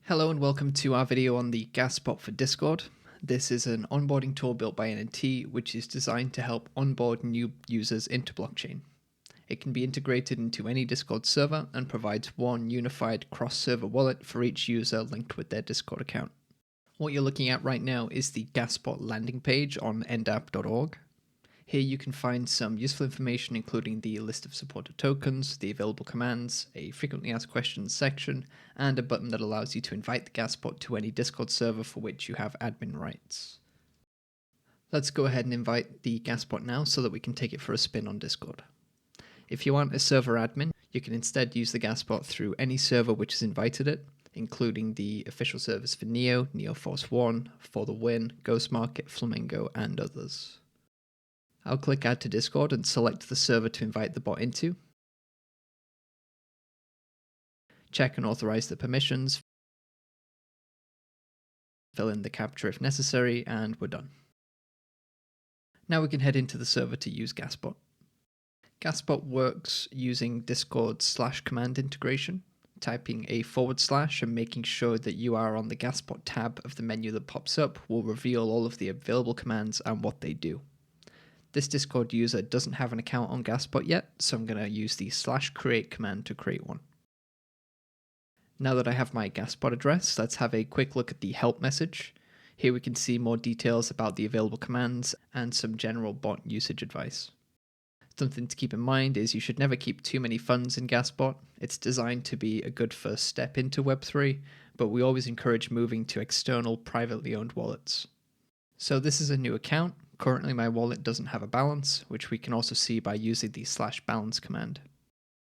Hello and welcome to our video on the GasBot for Discord. This is an onboarding tool built by NEP, which is designed to help onboard new users into blockchain. It can be integrated into any Discord server and provides one unified cross-server wallet for each user linked with their Discord account. What you're looking at right now is the GasBot landing page on ndapp.org. Here you can find some useful information including the list of supported tokens, the available commands, a frequently asked questions section, and a button that allows you to invite the GasBot to any Discord server for which you have admin rights. Let's go ahead and invite the GasBot now so that we can take it for a spin on Discord. If you aren't a server admin, you can instead use the GasBot through any server which has invited it, including the official servers for Neo, Neoforce 1, For the Win, Ghost Market, Flamingo, and others. I'll click Add to Discord and select the server to invite the bot into. Check and authorize the permissions. Fill in the captcha if necessary, and we're done. Now we can head into the server to use GasBot. GasBot works using Discord's /command integration, typing a / and making sure that you are on the GasBot tab of the menu that pops up will reveal all of the available commands and what they do. This Discord user doesn't have an account on GasBot yet, so I'm going to use the /create command to create one. Now that I have my GasBot address, let's have a quick look at the help message. Here we can see more details about the available commands and some general bot usage advice. Something to keep in mind is you should never keep too many funds in GasBot. It's designed to be a good first step into Web3, but we always encourage moving to external privately owned wallets. So this is a new account. Currently my wallet doesn't have a balance, which we can also see by using the /balance command.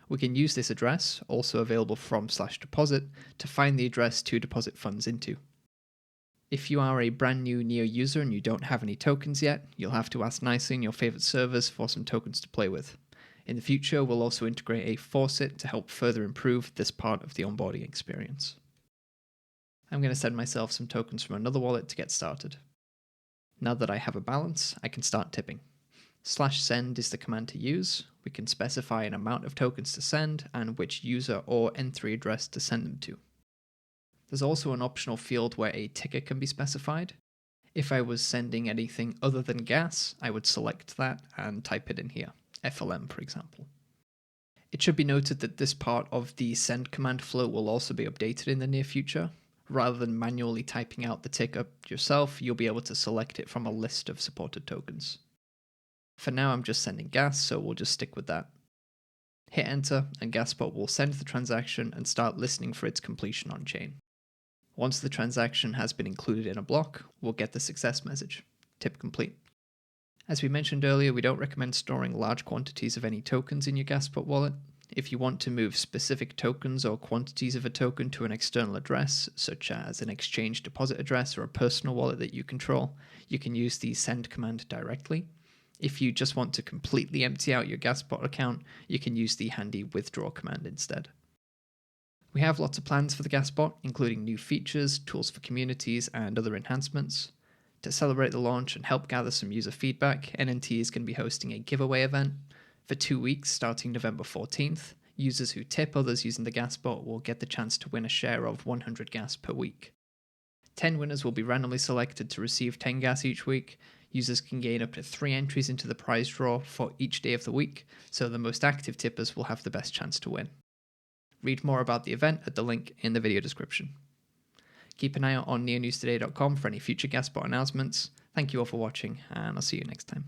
We can use this address, also available from /deposit, to find the address to deposit funds into. If you are a brand new Neo user and you don't have any tokens yet, you'll have to ask nicely in your favorite servers for some tokens to play with. In the future, we'll also integrate a faucet to help further improve this part of the onboarding experience. I'm going to send myself some tokens from another wallet to get started. Now that I have a balance, I can start tipping. /send is the command to use. We can specify an amount of tokens to send and which user or N3 address to send them to. There's also an optional field where a ticker can be specified. If I was sending anything other than gas, I would select that and type it in here, FLM for example. It should be noted that this part of the send command flow will also be updated in the near future. Rather than manually typing out the ticker yourself, you'll be able to select it from a list of supported tokens. For now, I'm just sending gas, so we'll just stick with that. Hit enter, and GasBot will send the transaction and start listening for its completion on chain. Once the transaction has been included in a block, we'll get the success message, tip complete. As we mentioned earlier, we don't recommend storing large quantities of any tokens in your GasBot wallet. If you want to move specific tokens or quantities of a token to an external address, such as an exchange deposit address or a personal wallet that you control, you can use the send command directly. If you just want to completely empty out your GasBot account, you can use the handy withdraw command instead. We have lots of plans for the GasBot, including new features, tools for communities, and other enhancements. To celebrate the launch and help gather some user feedback, NNT is going to be hosting a giveaway event. For 2 weeks, starting November 14th, users who tip others using the GasBot will get the chance to win a share of 100 gas per week. 10 winners will be randomly selected to receive 10 gas each week. Users can gain up to 3 entries into the prize draw for each day of the week, so the most active tippers will have the best chance to win. Read more about the event at the link in the video description. Keep an eye out on neonewstoday.com for any future GasBot announcements. Thank you all for watching, and I'll see you next time.